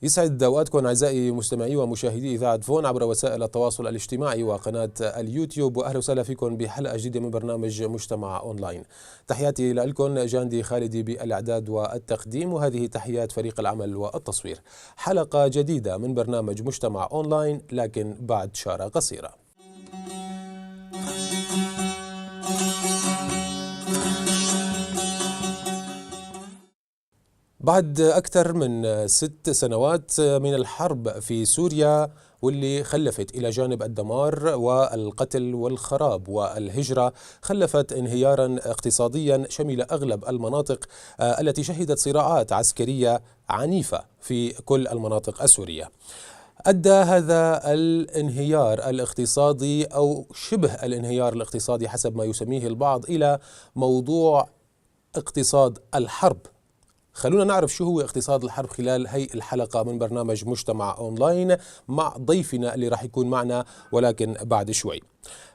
يسعد اوقاتكم اعزائي مستمعي ومشاهدي اذاعه فون عبر وسائل التواصل الاجتماعي وقناه اليوتيوب، واهلا وسهلا فيكم بحلقه جديده من برنامج مجتمع اونلاين. تحياتي لكم، جاندي خالدي بالاعداد والتقديم، وهذه تحيات فريق العمل والتصوير. حلقه جديده من برنامج مجتمع اونلاين، لكن بعد شاره قصيره. بعد أكثر من 6 سنوات من الحرب في سوريا، واللي خلفت إلى جانب الدمار والقتل والخراب والهجرة، خلفت انهيارا اقتصاديا شمل أغلب المناطق التي شهدت صراعات عسكرية عنيفة في كل المناطق السورية. أدى هذا الانهيار الاقتصادي أو شبه الانهيار الاقتصادي حسب ما يسميه البعض إلى موضوع اقتصاد الحرب. خلونا نعرف شو هو اقتصاد الحرب خلال هي الحلقة من برنامج مجتمع أونلاين مع ضيفنا اللي راح يكون معنا، ولكن بعد شوي.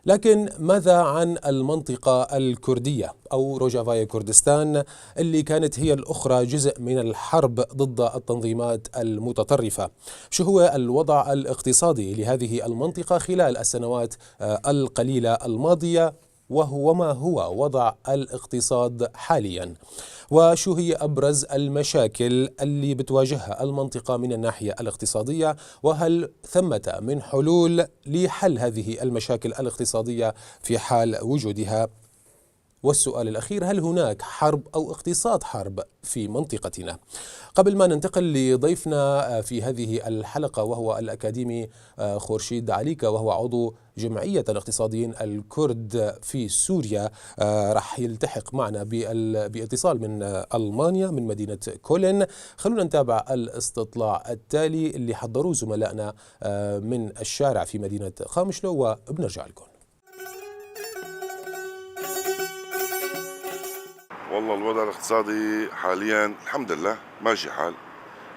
لكن ماذا عن المنطقة الكردية أو روجافايا كردستان، اللي كانت هي الأخرى جزء من الحرب ضد التنظيمات المتطرفة؟ شو هو الوضع الاقتصادي لهذه المنطقة خلال السنوات القليلة الماضية، ما هو وضع الاقتصاد حاليا؟ وشو هي أبرز المشاكل اللي بتواجهها المنطقة من الناحية الاقتصادية؟ وهل ثمة من حلول لحل هذه المشاكل الاقتصادية في حال وجودها؟ والسؤال الأخير، هل هناك حرب أو اقتصاد حرب في منطقتنا؟ قبل ما ننتقل لضيفنا في هذه الحلقة، وهو الأكاديمي خورشيد عليكة، وهو عضو جمعية الاقتصاديين الكرد في سوريا، راح يلتحق معنا باتصال من ألمانيا من مدينة كولن. خلونا نتابع الاستطلاع التالي اللي حضروه زملائنا من الشارع في مدينة خامشلو، وبنرجع لكم. والله الوضع الاقتصادي حاليا الحمد لله ماشي حال،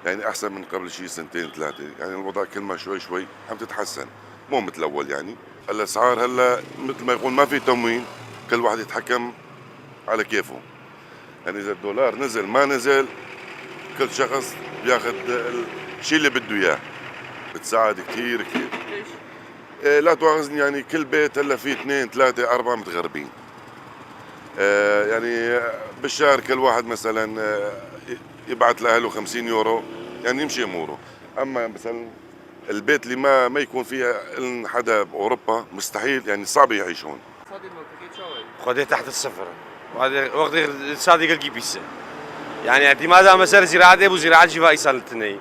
يعني احسن من قبل شيء سنتين ثلاثه، يعني الوضع كل ما شوي شوي عم تتحسن، مو مثل الاول. يعني الاسعار هلا مثل ما يقول ما في تموين، كل واحد يتحكم على كيفه. يعني اذا الدولار نزل ما نزل، كل شخص بياخذ الشيء اللي بده اياه، بتساعد كثير كثير. لا تواخذني، يعني كل بيت هلا فيه 2 3 4 متغربين. يعني بالشهر كل واحد مثلا يبعث لاهله 50 يورو، يعني يمشي اموره. اما مثلا البيت اللي ما يكون فيها حدا باوروبا مستحيل، يعني صعب يعيشون. خذي تحت الصفر، وهذا وقت الاقتصادي قال كيبيسه، يعني اعتماد مسار زراعه ابو زراعه جيفا ايصال تني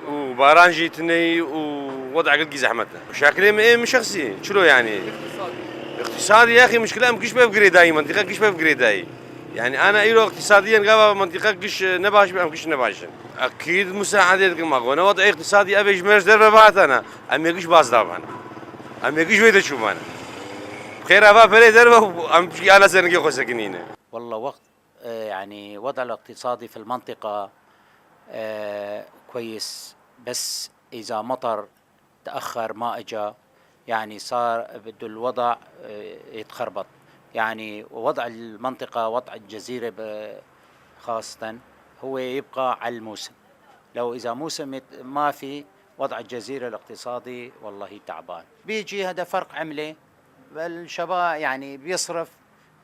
وبارانجي تني ووضع قال زحمته مشاكل مش شخصي شنو يعني اقتصادي يا اخي. مشكله مش بفكري دائما منطقه مش بفكري داي، يعني انا ايرو اقتصاديا قابا منطقه قش نباش بام قش نباش اكيد مساعده كما قلنا. وضع اقتصادي ابي جمرش دربات انا ام يقش باز طبعا ام يقش ويدا شوف انا خير ابا فري دربه ام انا سنقي خو سكنينه. والله وقت يعني وضع الاقتصادي في المنطقه كويس، بس اذا مطر تاخر ما اجى يعني صار بده الوضع يتخربط. يعني وضع المنطقة وضع الجزيرة خاصة هو يبقى على الموسم. لو إذا موسم ما في وضع الجزيرة الاقتصادي والله تعبان. بيجي هذا فرق عملة، الشباب يعني بيصرف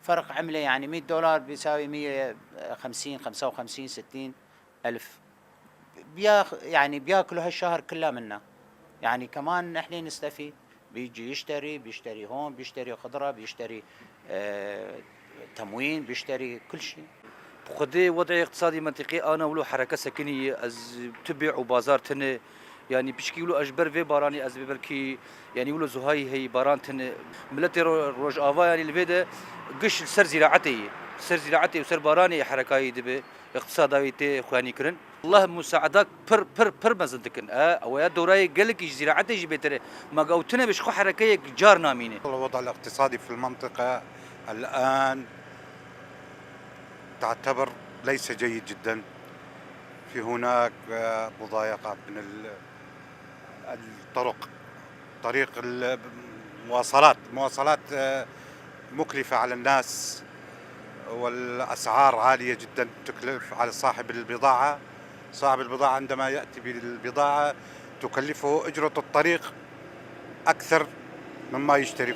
فرق عملة، يعني $100 بيساوي 150 55 60 ألف، يعني بياكلوا هالشهر كله منا. يعني كمان نحن نستفيد، بيجي بيشتري هون، بيشتري خضرة، بيشتري تموين، بيشتري كل شيء. بقدي وضع اقتصادي منطقي أنا ولو حركة سكنية از تبيع وبازار تنه، يعني بيشكي ولو أجبر في باراني از ببركي، يعني ولو زهاي هي باران تنه ملتي روج آفا، يعني الفيدا قش سر زراعتي وسر باراني حركة دبي اقتصادي خواني كرن. الله مساعدك بر مزدكن او يا دوراي قالك زراعتي جبتره ما قوتنا بش خو حركه جار نامينه. الوضع الاقتصادي في المنطقه الان تعتبر ليس جيد جدا. في هناك مضايقه من طريق المواصلات مكلفه على الناس، والاسعار عاليه جدا تكلف على صاحب البضاعه صاحب البضاعة عندما يأتي بالبضاعة تكلفه أجرة الطريق أكثر مما يشتري،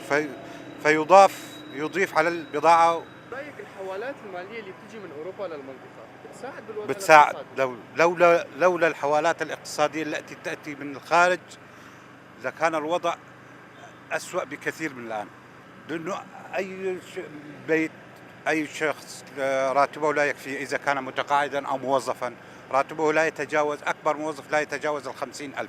يضيف على البضاعة. رأيك الحوالات المالية اللي بتيجي من أوروبا للمنطقة بتساعد بالوضع بتساعد. الاقتصادي؟ لولا الحوالات الاقتصادية التي تأتي من الخارج لكان الوضع أسوأ بكثير من الآن، لأنه بيت أي شخص راتبه لا يكفي إذا كان متقاعدا أو موظفا، راتبه لا يتجاوز، أكبر موظف لا يتجاوز 50,000.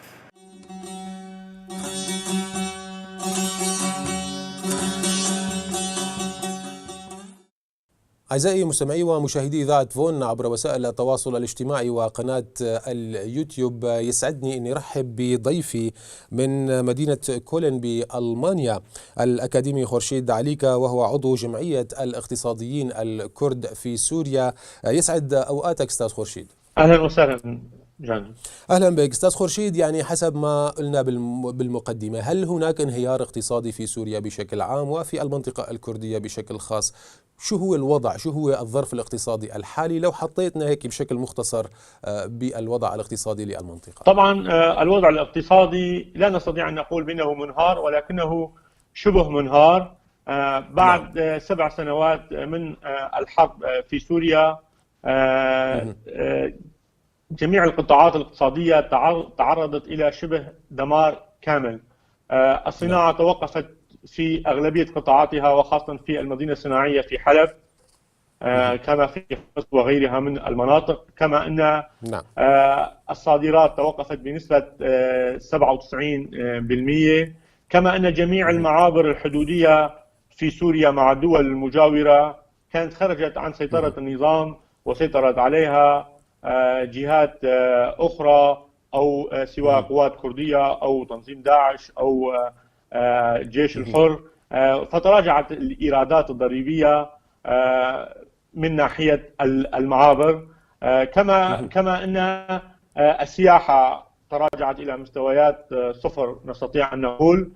أعزائي مستمعي ومشاهدي إذاعة فون عبر وسائل التواصل الاجتماعي وقناة اليوتيوب، يسعدني أن أرحب بضيفي من مدينة كولن بألمانيا الأكاديمي خورشيد عليكة، وهو عضو جمعية الاقتصاديين الكرد في سوريا. يسعد أوقاتك أستاذ خورشيد. أهلا وسهلا جان. أهلا بك أستاذ خورشيد. يعني حسب ما قلنا بالمقدمة، هل هناك انهيار اقتصادي في سوريا بشكل عام وفي المنطقة الكردية بشكل خاص؟ شو هو الوضع؟ شو هو الظرف الاقتصادي الحالي لو حطيتنا هيك بشكل مختصر بالوضع الاقتصادي للمنطقة؟ طبعا الوضع الاقتصادي لا نستطيع أن نقول بأنه منهار، ولكنه شبه منهار. بعد 7 سنوات من الحرب في سوريا، جميع القطاعات الاقتصادية تعرضت إلى شبه دمار كامل. الصناعة توقفت في أغلبية قطاعاتها، وخاصة في المدينة الصناعية في حلب، كما في حمص وغيرها من المناطق. كما أن الصادرات توقفت بنسبة 97%. كما أن جميع المعابر الحدودية في سوريا مع الدول المجاورة كانت خرجت عن سيطرة النظام، وسيطرت عليها جهات أخرى، أو سواء قوات كردية أو تنظيم داعش أو جيش الحر. فتراجعت الإيرادات الضريبية من ناحية المعابر. كما أن السياحة تراجعت إلى مستويات صفر نستطيع أن نقول.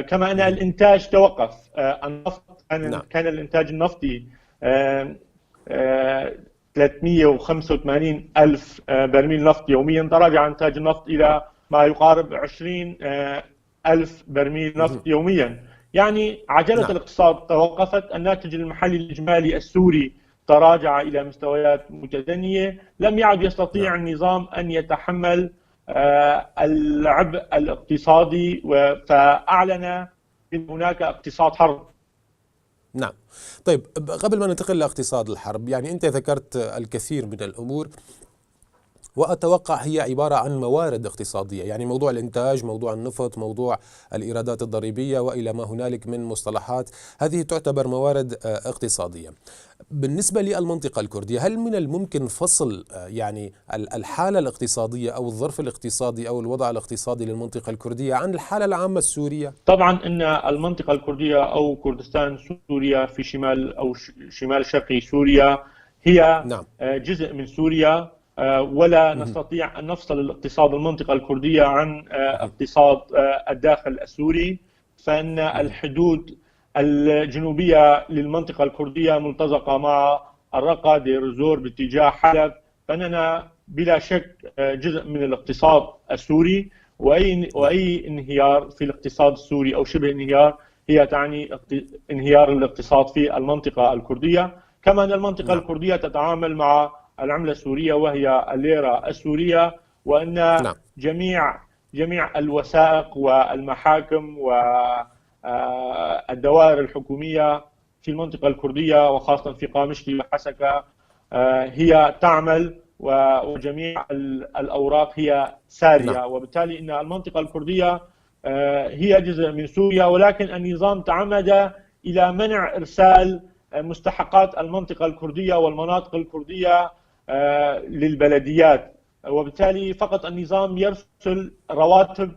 كما أن الإنتاج توقف. النفط كان الإنتاج النفطي 385 ألف برميل نفط يوميا، تراجع إنتاج النفط إلى ما يقارب 20 ألف برميل نفط يوميا. يعني عجلة الاقتصاد توقفت. الناتج المحلي الإجمالي السوري تراجع إلى مستويات متدنية. لم يعد يستطيع النظام أن يتحمل العبء الاقتصادي، فأعلن أن هناك اقتصاد حرب. نعم. طيب، قبل ما ننتقل لاقتصاد الحرب، يعني أنت ذكرت الكثير من الأمور، وأتوقع هي عبارة عن موارد اقتصادية، يعني موضوع الإنتاج، موضوع النفط، موضوع الإيرادات الضريبية وإلى ما هنالك من مصطلحات، هذه تعتبر موارد اقتصادية. بالنسبة للمنطقة الكردية، هل من الممكن فصل يعني الحالة الاقتصادية أو الظرف الاقتصادي أو الوضع الاقتصادي للمنطقة الكردية عن الحالة العامة السورية؟ طبعا أن المنطقة الكردية أو كردستان سوريا في شمال أو شمال شرقي سوريا هي جزء من سوريا، ولا نستطيع أن نفصل الاقتصاد المنطقة الكردية عن اقتصاد الداخل السوري. فإن الحدود الجنوبية للمنطقة الكردية ملتزقة مع الرقة دير الزور باتجاه حلب، فإننا بلا شك جزء من الاقتصاد السوري، وأي انهيار في الاقتصاد السوري أو شبه انهيار هي تعني انهيار الاقتصاد في المنطقة الكردية. كما أن المنطقة الكردية تتعامل مع العملة السورية وهي الليرة السورية، وأن جميع الوثائق والمحاكم والدوائر الحكومية في المنطقة الكردية وخاصة في قامشلي وحسكة هي تعمل، وجميع الأوراق هي سارية. وبالتالي أن المنطقة الكردية هي جزء من سوريا، ولكن النظام تعمد إلى منع إرسال مستحقات المنطقة الكردية والمناطق الكردية للبلديات، وبالتالي فقط النظام يرسل رواتب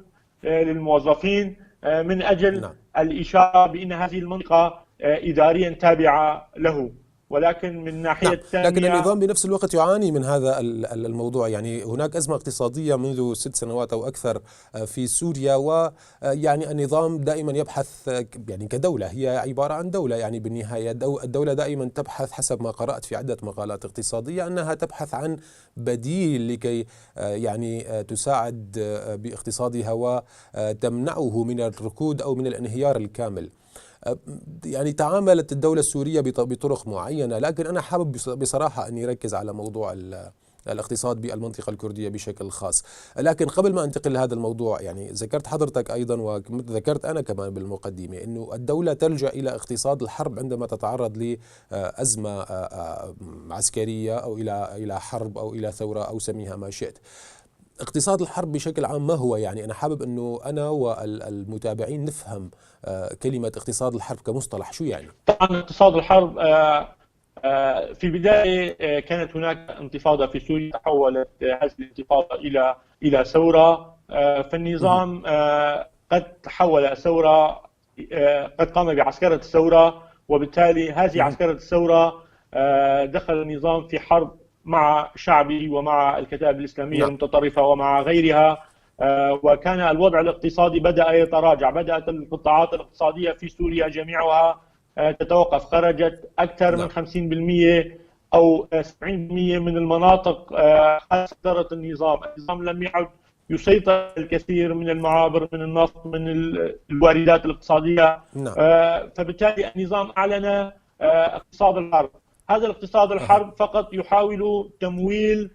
للموظفين من أجل الإشارة بأن هذه المنطقة إداريا تابعة له. ولكن من ناحية الثانية لكن النظام بنفس الوقت يعاني من هذا الموضوع. يعني هناك أزمة اقتصادية منذ 6 سنوات أو أكثر في سوريا، ويعني النظام دائما يبحث يعني كدولة، هي عبارة عن دولة، يعني بالنهاية الدولة دائما تبحث حسب ما قرأت في عدة مقالات اقتصادية أنها تبحث عن بديل لكي يعني تساعد باقتصادها وتمنعه من الركود أو من الانهيار الكامل. يعني تعاملت الدولة السورية بطرق معينة، لكن أنا حابب بصراحة أني أركز على موضوع الاقتصاد بالمنطقة الكردية بشكل خاص. لكن قبل ما أنتقل لهذا الموضوع، يعني ذكرت حضرتك أيضا وذكرت أنا كمان بالمقدمة أنه الدولة تلجأ إلى اقتصاد الحرب عندما تتعرض لأزمة عسكرية أو إلى حرب أو إلى ثورة أو سميها ما شئت. اقتصاد الحرب بشكل عام ما هو؟ يعني أنا حابب أنه أنا والمتابعين نفهم كلمة اقتصاد الحرب كمصطلح، شو يعني؟ طبعا اقتصاد الحرب في البداية كانت هناك انتفاضة في سوريا، تحولت هذه الانتفاضة إلى ثورة، فالنظام قد تحول ثورة، قد قام بعسكرة الثورة، وبالتالي هذه عسكرة الثورة دخل النظام في حرب مع شعبه ومع الكتائب الإسلامية المتطرفة ومع غيرها، وكان الوضع الاقتصادي بدأ يتراجع. بدأت القطاعات الاقتصادية في سوريا جميعها تتوقف، خرجت أكثر من 50% أو 70% من المناطق خسرت النظام لم يعد يسيطر الكثير من المعابر، من النفط، من الواردات الاقتصادية. فبالتالي النظام أعلن اقتصاد الحرب. هذا الاقتصاد الحرب فقط يحاول تمويل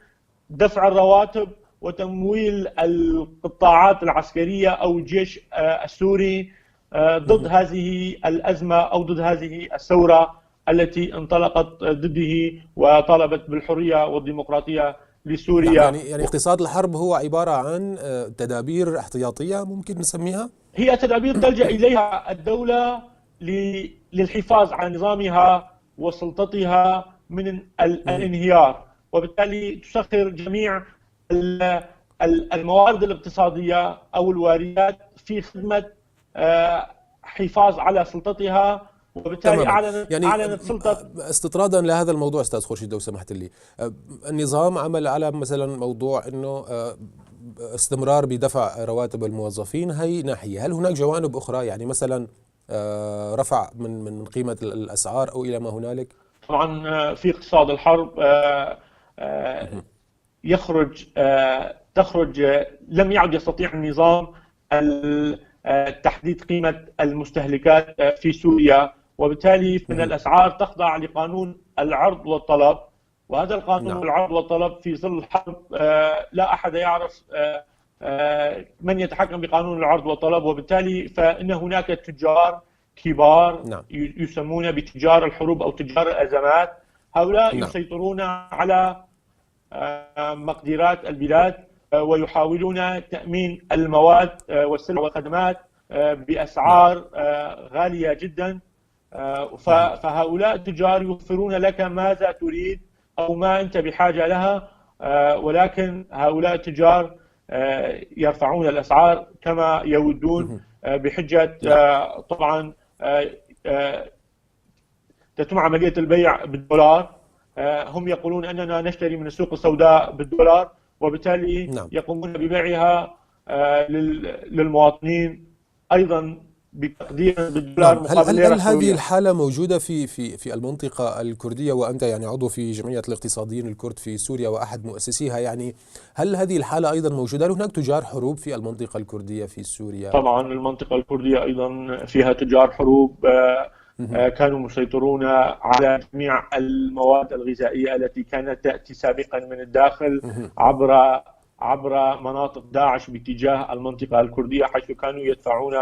دفع الرواتب وتمويل القطاعات العسكرية أو الجيش السوري ضد هذه الأزمة أو ضد هذه الثورة التي انطلقت ضده وطالبت بالحرية والديمقراطية لسوريا. يعني اقتصاد الحرب هو عبارة عن تدابير احتياطية ممكن نسميها؟ هي تدابير تلجأ إليها الدولة للحفاظ على نظامها وسلطتها من الانهيار، وبالتالي تسخر جميع الموارد الاقتصادية أو الواردات في خدمة حفاظ على سلطتها، وبالتالي أعلنت سلطة. استطرادا لهذا الموضوع أستاذ خورشيد لو سمحت لي، النظام عمل على مثلا موضوع أنه استمرار بدفع رواتب الموظفين، هي ناحية. هل هناك جوانب أخرى، يعني مثلا رفع من قيمة الأسعار أو إلى ما هنالك؟ طبعا في اقتصاد الحرب تخرج لم يعد يستطيع النظام تحديد قيمة المستهلكات في سوريا، وبالتالي فإن الأسعار تخضع لقانون العرض والطلب، وهذا القانون العرض والطلب في ظل الحرب لا أحد يعرف من يتحكم بقانون العرض والطلب، وبالتالي فإن هناك تجار كبار يسمون بتجار الحروب أو تجار الأزمات. هؤلاء يسيطرون على مقدرات البلاد ويحاولون تأمين المواد والسلع والخدمات بأسعار غالية جدا، فهؤلاء التجار يوفرون لك ماذا تريد أو ما أنت بحاجة لها، ولكن هؤلاء التجار يرفعون الأسعار كما يودون بحجة طبعا تتم عملية البيع بالدولار. هم يقولون أننا نشتري من السوق السوداء بالدولار، وبالتالي يقومون ببيعها للمواطنين أيضا بتقدير بالدولار مقابل ليرة. هل هذه الحالة موجودة في المنطقة الكردية، وأنت يعني عضو في جمعية الاقتصاديين الكرد في سوريا وأحد مؤسسيها، يعني هل هذه الحالة أيضا موجودة؟ هل هناك تجار حروب في المنطقة الكردية في سوريا؟ طبعا المنطقة الكردية أيضا فيها تجار حروب كانوا مسيطرون على جميع المواد الغذائية التي كانت تأتي سابقا من الداخل عبر مناطق داعش باتجاه المنطقة الكردية، حيث كانوا يدفعون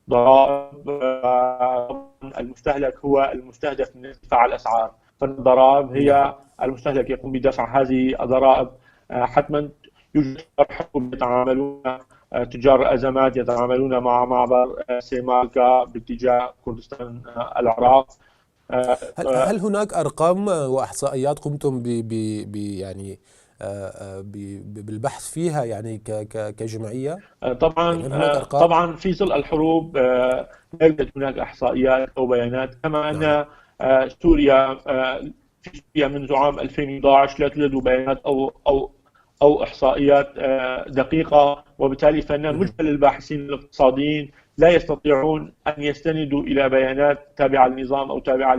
ضرائب. المستهلك هو المستهدف من ارتفاع الأسعار، فالضرائب هي المستهلك يقوم بدفع هذه الضرائب. حتما يوجد حروب يتعاملون تجار الأزمات يتعاملون مع معبر سيمالكا باتجاه كردستان العراق. هل هناك أرقام وإحصائيات قمتم يعني بالبحث فيها يعني كجمعية؟ طبعا في ظل الحروب لا يوجد هناك إحصائيات أو بيانات، كما أن سوريا في سوريا منذ عام 2011 لا توجد بيانات أو إحصائيات دقيقة، وبالتالي فإن مجمل الباحثين الاقتصاديين لا يستطيعون أن يستندوا إلى بيانات تابعة للنظام أو تابعة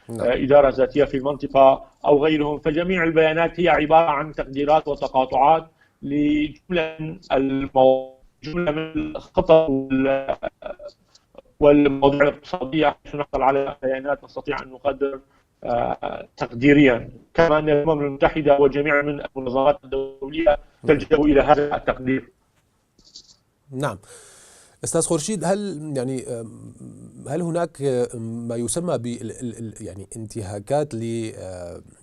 للإدارة الذاتية في المنطقة أو غيرهم. فجميع البيانات هي عبارة عن تقديرات وتقاطعات لجملة من الخطط والمواضيع الاقتصادية عشان نحصل على بيانات نستطيع أن نقدر تقديريا، كما أن الأمم المتحدة وجميع من المنظمات الدولية تلجأ إلى هذا التقدير. نعم. أستاذ خورشيد، هل هناك ما يسمى يعني انتهاكات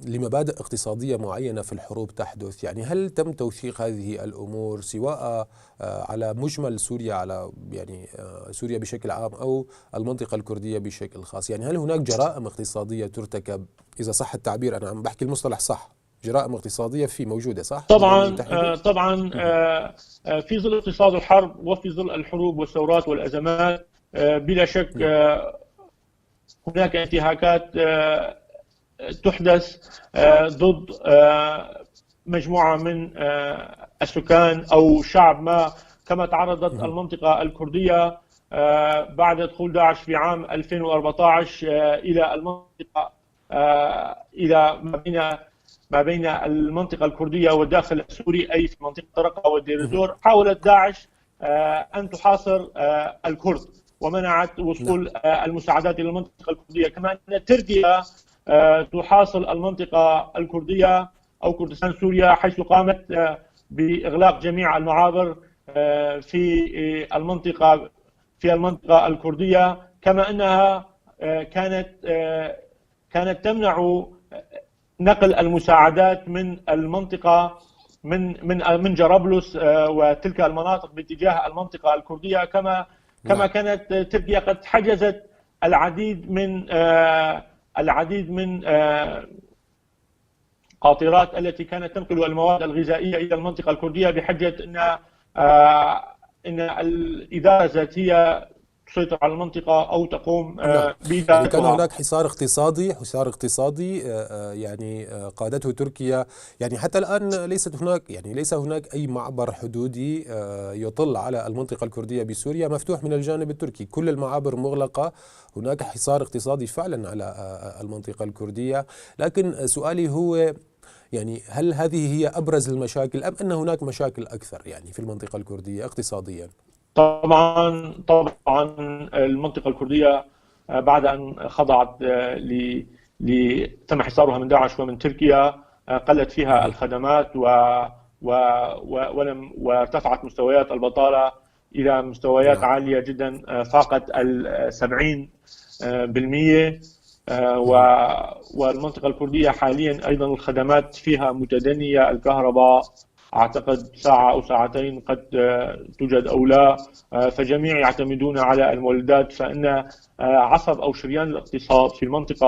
لمبادئ اقتصادية معينة في الحروب تحدث؟ يعني هل تم توثيق هذه الأمور سواء على مجمل سوريا، على يعني سوريا بشكل عام أو المنطقة الكردية بشكل خاص؟ يعني هل هناك جرائم اقتصادية ترتكب، إذا صح التعبير، أنا عم بحكي المصطلح صح، جرائم اقتصادية موجودة صح؟ طبعا في ظل اقتصاد الحرب وفي ظل الحروب والثورات والأزمات بلا شك هناك انتهاكات تحدث ضد مجموعة من السكان أو شعب ما، كما تعرضت المنطقة الكردية بعد دخول داعش في عام 2014 إلى المنطقة، إلى ما بين المنطقة الكردية والداخل السوري، أي في منطقة رقة والدير الزور. حاولت داعش أن تحاصر الكرد ومنعت وصول المساعدات إلى المنطقة الكردية، كما أن تركيا تحاصر المنطقة الكردية أو كردستان سوريا، حيث قامت بإغلاق جميع المعابر في المنطقة الكردية، كما أنها كانت تمنع نقل المساعدات من المنطقة من جرابلس وتلك المناطق باتجاه المنطقة الكردية، كما كانت تركيا قد حجزت العديد من قاطرات التي كانت تنقل المواد الغذائية إلى المنطقة الكردية بحجة أن الإدارة الذاتية تسيطر على المنطقة أو تقوم بإدارتها. يعني كان هناك حصار اقتصادي يعني قادته تركيا. يعني حتى الآن ليس هناك أي معبر حدودي يطل على المنطقة الكردية بسوريا مفتوح من الجانب التركي، كل المعابر مغلقة. هناك حصار اقتصادي فعلا على المنطقة الكردية. لكن سؤالي هو، يعني هل هذه هي أبرز المشاكل أم أن هناك مشاكل أكثر يعني في المنطقة الكردية اقتصاديا؟ طبعا المنطقة الكردية بعد أن خضعت تم حصارها من داعش ومن تركيا قلت فيها الخدمات وارتفعت مستويات البطالة إلى مستويات عالية جدا فاقت 70%. والمنطقة الكردية حاليا أيضا الخدمات فيها متدنية، الكهرباء أعتقد ساعة أو ساعتين قد توجد أو لا، فجميع يعتمدون على المولدات، فإن عصب أو شريان الاقتصاد في المنطقة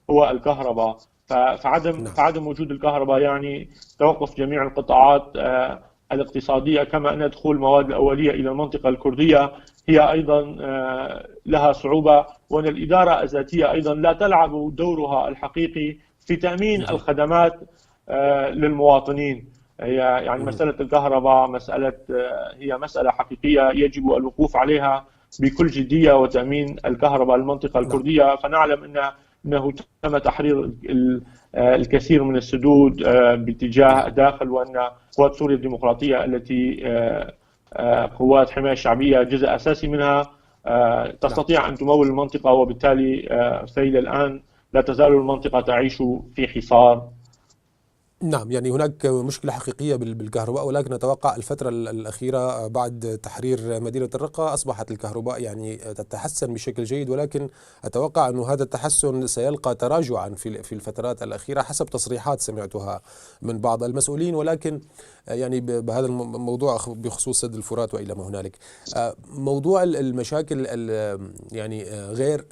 هو الكهرباء. فعدم وجود الكهرباء يعني توقف جميع القطاعات الاقتصادية، كما أن دخول المواد الأولية إلى المنطقة الكردية هي أيضا لها صعوبة، وأن الإدارة الذاتية أيضا لا تلعب دورها الحقيقي في تأمين الخدمات للمواطنين. هي يعني مسألة الكهرباء هي مسألة حقيقية يجب الوقوف عليها بكل جدية وتأمين الكهرباء للمنطقة الكردية. فنعلم أنه تم تحرير الكثير من السدود باتجاه الداخل، وأن قوات سوريا الديمقراطية التي قوات حماية شعبية جزء أساسي منها تستطيع أن تمول المنطقة، وبالتالي فإلى الآن لا تزال المنطقة تعيش في حصار. نعم، يعني هناك مشكلة حقيقية بالكهرباء، ولكن نتوقع الفترة الأخيرة بعد تحرير مدينة الرقة أصبحت الكهرباء يعني تتحسن بشكل جيد، ولكن أتوقع أن هذا التحسن سيلقى تراجعا في الفترات الأخيرة حسب تصريحات سمعتها من بعض المسؤولين. ولكن يعني بهذا الموضوع بخصوص سد الفرات وإلى ما هنالك، موضوع المشاكل يعني غير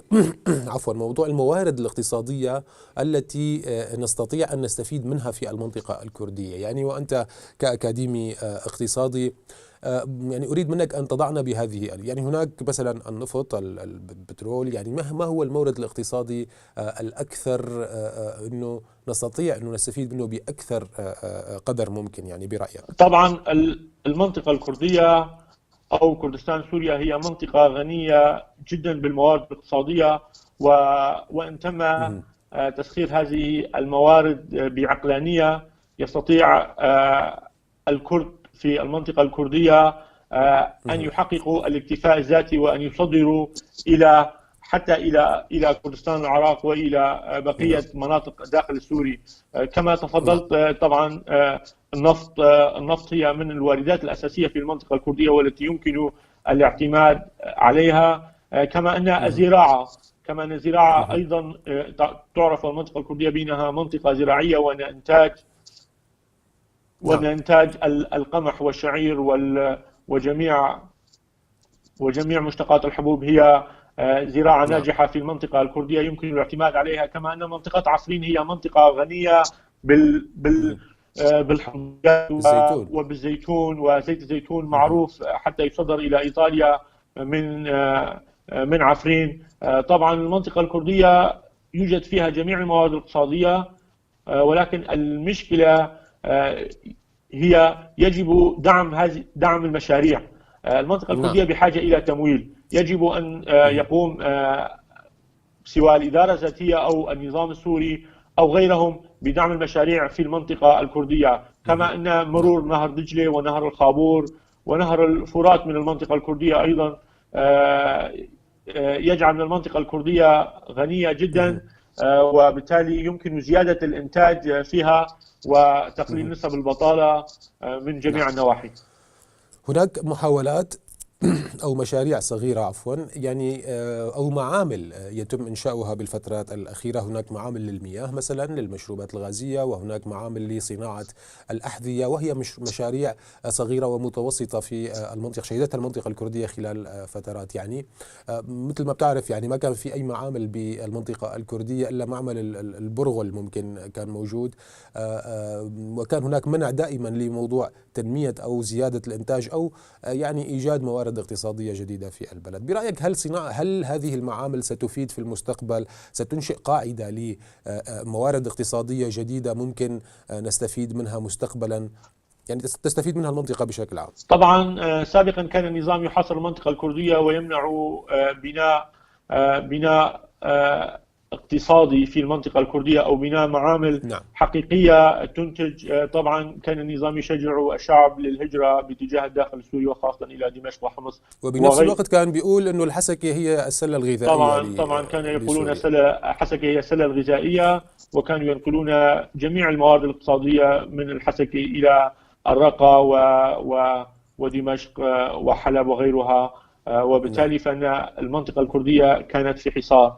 عفوا موضوع الموارد الاقتصادية التي نستطيع أن نستفيد منها في المنطقة الكردية. يعني وأنت كأكاديمي اقتصادي، يعني أريد منك أن تضعنا بهذه، يعني هناك مثلا النفط، البترول، يعني ما هو المورد الاقتصادي الأكثر أنه نستطيع أنه نستفيد منه بأكثر قدر ممكن يعني برأيك؟ طبعا المنطقة الكردية أو كردستان سوريا هي منطقة غنية جدا بالموارد الاقتصادية، وإن تم تسخير هذه الموارد بعقلانية يستطيع الكرد في المنطقة الكردية أن يحققوا الاكتفاء الذاتي وأن يصدروا حتى إلى كردستان العراق وإلى بقية مناطق داخل السوري. كما تفضلت طبعا النفط هي من الواردات الأساسية في المنطقة الكردية والتي يمكن الاعتماد عليها، كما أن الزراعة أيضا تعرف المنطقة الكردية بأنها منطقة زراعية، وأن إنتاج القمح والشعير وجميع مشتقات الحبوب هي زراعة ناجحة في المنطقة الكردية يمكن الاعتماد عليها. كما أن منطقة عفرين هي منطقة غنية بالحمضيات وبالزيتون، وزيت الزيتون معروف حتى يصدر إلى إيطاليا من عفرين. طبعا المنطقة الكردية يوجد فيها جميع الموارد الاقتصادية، ولكن المشكلة هي يجب دعم المشاريع. المنطقة الكردية بحاجة إلى تمويل، يجب أن يقوم سواء الإدارة الذاتية أو النظام السوري أو غيرهم بدعم المشاريع في المنطقة الكردية. كما أن مرور نهر دجلة ونهر الخابور ونهر الفرات من المنطقة الكردية أيضا يجعل من المنطقة الكردية غنية جدا، وبالتالي يمكن زيادة الإنتاج فيها وتقليل نسب البطالة من جميع النواحي. هناك محاولات أو مشاريع صغيرة عفوا، يعني أو معامل يتم إنشاؤها بالفترات الأخيرة. هناك معامل للمياه مثلا، للمشروبات الغازية، وهناك معامل لصناعة الأحذية، وهي مشاريع صغيرة ومتوسطة في المنطقة شهدتها المنطقة الكردية خلال فترات. يعني مثل ما بتعرف يعني ما كان في أي معامل بالمنطقة الكردية إلا معمل البرغل ممكن كان موجود، وكان هناك منع دائما لموضوع تنمية أو زيادة الإنتاج أو يعني إيجاد موارد اقتصادية جديدة في البلد. برأيك هل هذه المعامل ستفيد في المستقبل، ستنشئ قاعدة لموارد اقتصادية جديدة ممكن نستفيد منها مستقبلا، يعني تستفيد منها المنطقة بشكل عام؟ طبعا سابقا كان النظام يحاصر المنطقة الكردية ويمنع بناء اقتصادي في المنطقة الكردية أو بناء معامل حقيقية تنتج. طبعا كان النظام يشجع الشعب للهجرة باتجاه الداخل السوري وخاصة إلى دمشق وحمص، وبنفس الوقت كان بيقول إنه الحسكة هي السلة الغذائية. طبعا كانوا يقولون الحسكة هي السلة الغذائية، وكانوا ينقلون جميع الموارد الاقتصادية من الحسكة إلى الرقة ودمشق وحلب وغيرها، وبالتالي فإن المنطقة الكردية كانت في حصار.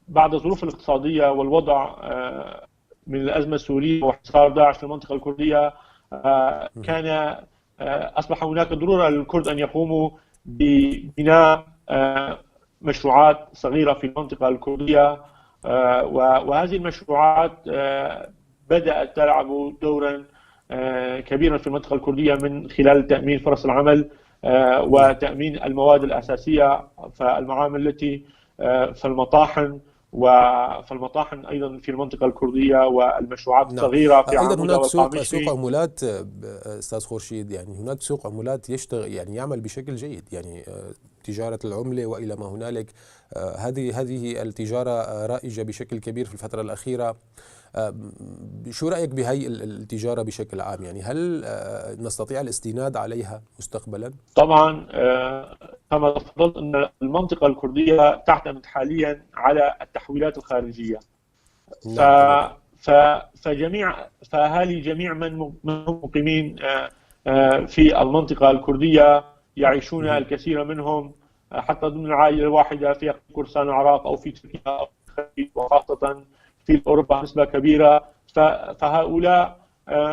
بعد الظروف الاقتصادية والوضع من الأزمة السورية وحصار داعش في المنطقة الكردية، أصبح هناك ضرورة للكرد أن يقوموا ببناء مشروعات صغيرة في المنطقة الكردية، وهذه المشروعات بدأت تلعب دورا كبيرا في المنطقة الكردية من خلال تأمين فرص العمل وتأمين المواد الأساسية، فالمعامل التي فالمطاحن أيضا في المنطقة الكردية، والمشروعات الصغيرة في أيضا هناك سوق عمولات أستاذ خورشيد، يعني هناك سوق عمولات يشتغل يعني يعمل بشكل جيد، يعني تجارة العملة وإلى ما هنالك. هذه التجارة رائجة بشكل كبير في الفترة الأخيرة. شو رأيك بهي التجارة بشكل عام؟ يعني هل نستطيع الاستناد عليها مستقبلا؟ طبعا كما تفضلت أن المنطقة الكردية تعتمد حاليا على التحويلات الخارجية، فأهالي جميع من مقيمين في المنطقة الكردية يعيشون الكثير منهم حتى ضمن العائلة الواحدة في كردستان العراق أو في تركيا أو في الخليج، وخاصة في أوروبا نسبة كبيرة. فهؤلاء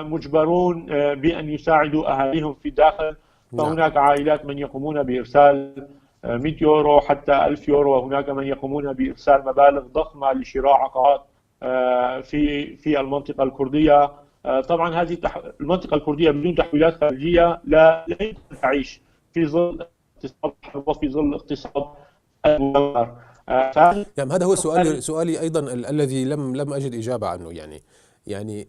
مجبرون بأن يساعدوا أهاليهم في الداخل. فهناك عائلات من يقومون بإرسال 100 يورو حتى 1000 يورو، وهناك من يقومون بإرسال مبالغ ضخمة لشراء عقارات في المنطقة الكردية. طبعا هذه المنطقة الكردية بدون تحويلات خارجية لا يمكن تعيش في ظل اقتصاد الحرب وفي ظل اقتصاد المدمر. يعني هذا هو سؤالي أيضا الذي لم أجد إجابة عنه. يعني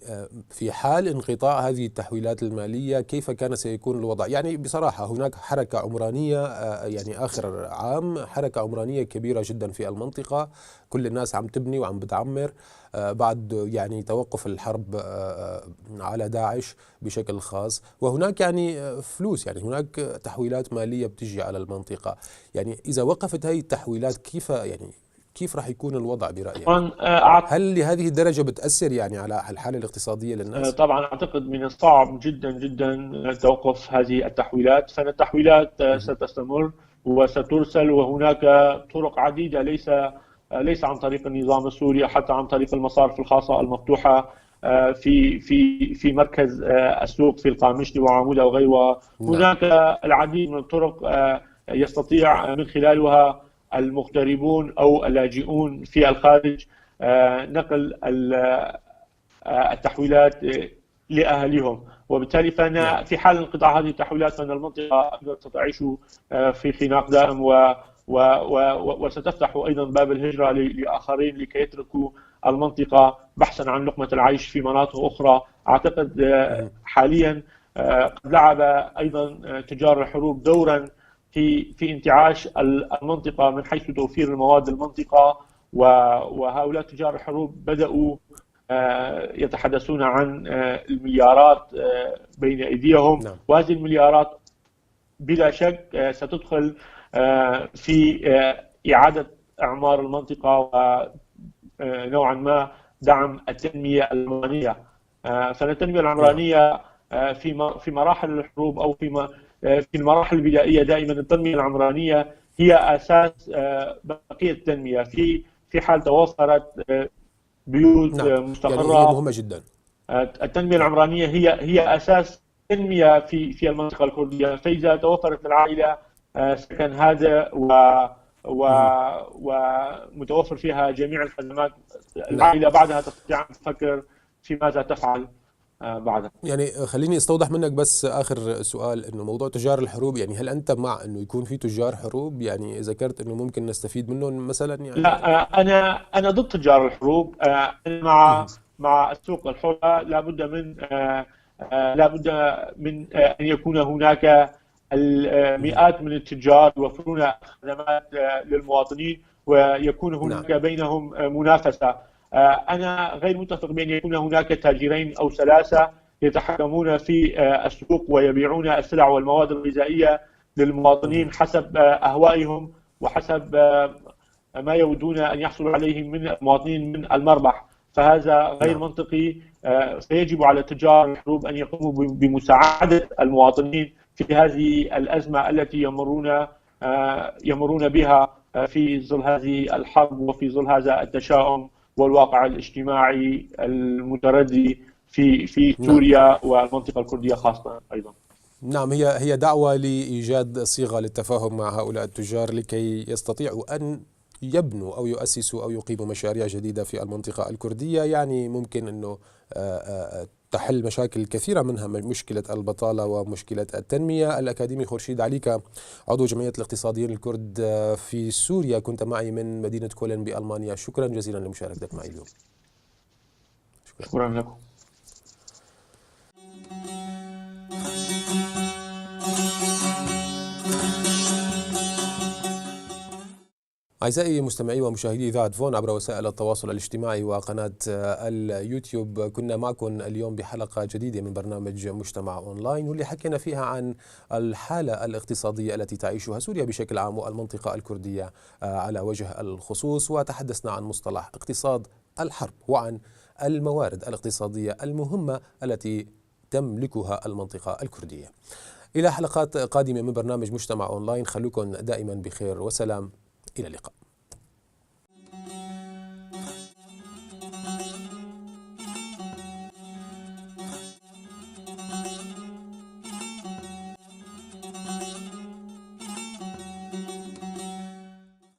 في حال انقطاع هذه التحويلات المالية كيف كان سيكون الوضع؟ يعني بصراحة هناك حركة عمرانية، يعني آخر عام حركة عمرانية كبيرة جدا في المنطقة، كل الناس عم تبني وعم بتعمر بعد يعني توقف الحرب على داعش بشكل خاص، وهناك يعني فلوس، يعني هناك تحويلات مالية بتجي على المنطقة. يعني إذا وقفت هذه التحويلات كيف راح يكون الوضع برأيك؟ هل لهذه الدرجة بتأثر يعني على الحالة الاقتصادية للناس؟ طبعا أعتقد من الصعب جدا جدا توقف هذه التحويلات، فإن التحويلات ستستمر وسترسل، وهناك طرق عديدة ليس عن طريق النظام السوري، حتى عن طريق المصارف الخاصة المفتوحة في مركز السوق في القامشلي وعمودة وغيرها. هناك العديد من الطرق يستطيع من خلالها المغتربون أو اللاجئون في الخارج نقل التحويلات لأهلهم، وبالتالي فإن في حال انقطاع هذه التحويلات فإن المنطقة ستعيش في خناق دائم وستفتح أيضا باب الهجرة لآخرين لكي يتركوا المنطقة بحثا عن لقمة العيش في مناطق أخرى. أعتقد حاليا قد لعب أيضا تجار الحروب دورا في انتعاش المنطقة من حيث توفير المواد المنطقة، وهؤلاء تجار الحروب بدأوا يتحدثون عن المليارات بين أيديهم، وهذه المليارات بلا شك ستدخل في إعادة إعمار المنطقة ونوعا ما دعم التنمية العمرانية. فالتنمية العمرانية في مراحل الحروب أو في المراحل البدائية دائما التنمية العمرانية هي أساس بقية التنمية. في حال توفرت بيوت مستقرة، يعني هي مهمة جدا. التنمية العمرانية هي أساس تنمية في المنطقة الكردية. فإذا توفرت العائلة سكن هذا ومتوفر فيها جميع الخدمات، العائلة بعدها تستطيع أن تفكر في ماذا تفعل بعدها. يعني خليني استوضح منك بس آخر سؤال، إنه موضوع تجار الحروب، يعني هل أنت مع إنه يكون في تجار حروب؟ يعني ذكرت إنه ممكن نستفيد منهم مثلا. يعني لا، أنا ضد تجار الحروب. أنا مع السوق الحرة. لابد من أن يكون هناك المئات من التجار يوفرون خدمات للمواطنين ويكون هناك بينهم منافسة. أنا غير متفق بأن يكون هناك تاجرين أو ثلاثة يتحكمون في السوق ويبيعون السلع والمواد الغذائية للمواطنين حسب أهوائهم وحسب ما يودون أن يحصلوا عليه من المواطنين من المربح. فهذا غير منطقي. فيجب على تجار الحروب أن يقوموا بمساعدة المواطنين في هذه الأزمة التي يمرون بها في ظل هذه الحرب وفي ظل هذا التشاؤم والواقع الاجتماعي المتردي في سوريا والمنطقة الكردية خاصة أيضا. نعم، هي دعوة لإيجاد صيغة للتفاهم مع هؤلاء التجار لكي يستطيعوا أن يبنوا أو يؤسسوا أو يقيموا مشاريع جديدة في المنطقة الكردية. يعني ممكن أنه تحل مشاكل كثيرة منها مشكلة البطالة ومشكلة التنمية. الأكاديمي خورشيد عليكة، عضو جمعية الاقتصاديين الكرد في سوريا، كنت معي من مدينة كولن بألمانيا. شكرا جزيلا لمشاركتك معي اليوم. شكرا لكم. أعزائي مستمعي ومشاهدي إذاعة فون عبر وسائل التواصل الاجتماعي وقناة اليوتيوب، كنا معكم اليوم بحلقة جديدة من برنامج مجتمع أونلاين، واللي حكينا فيها عن الحالة الاقتصادية التي تعيشها سوريا بشكل عام والمنطقة الكردية على وجه الخصوص، وتحدثنا عن مصطلح اقتصاد الحرب وعن الموارد الاقتصادية المهمة التي تملكها المنطقة الكردية. إلى حلقات قادمة من برنامج مجتمع أونلاين، خلوكم دائما بخير وسلام، إلى اللقاء.